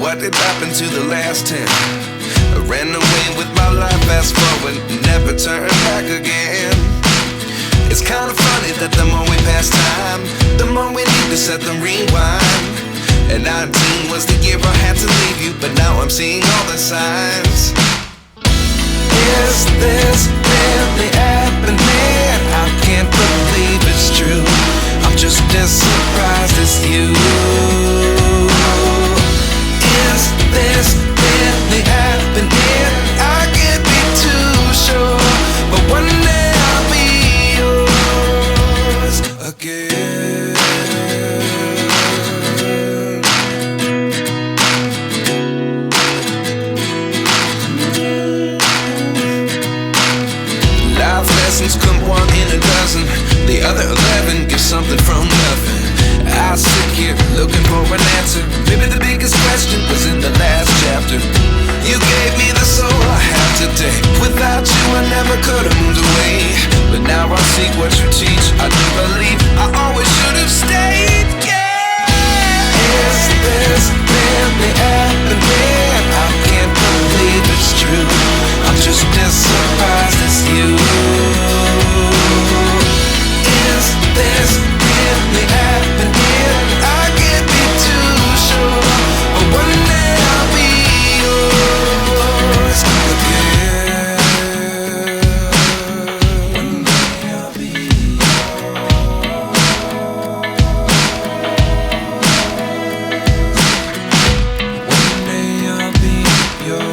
what did happen to the last 10? I ran away with my life, fast forward, never turn back again. It's kinda funny that the more we pass time, the more we need to set the rewind. And 19 was the year I had to leave you, but now I'm seeing all the signs. Is this really happening? I can't believe it's true. I'm just as surprised as you. Is this really happening? I can't be too sure, but one day I'll be yours again. Life lessons come one in a dozen. The other 11 give something from nothing. I sit here looking for an answer. Maybe the biggest question was in the last chapter. You gave me the soul I have today. Without you I never could have moved away. But now I see what you teach. I do believe I always should have stayed. Yeah. Is this really happening? I can't believe it's true. I'm just as surprised as you. Is this really happening? I can't be too sure, but one day I'll be yours again. One day I'll be One day I'll be yours.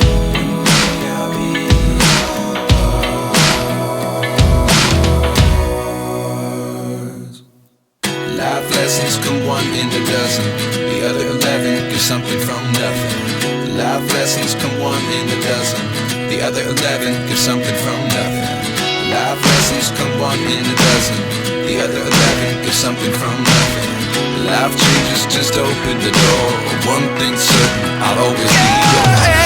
Life lessons come one in a dozen. The other 11 give something from nothing. Life lessons come one in a dozen. The other 11 give something from nothing. Life lessons come one in a dozen. The other 11 give something from nothing. Life changes just open the door. One thing's certain, I'll always be yours.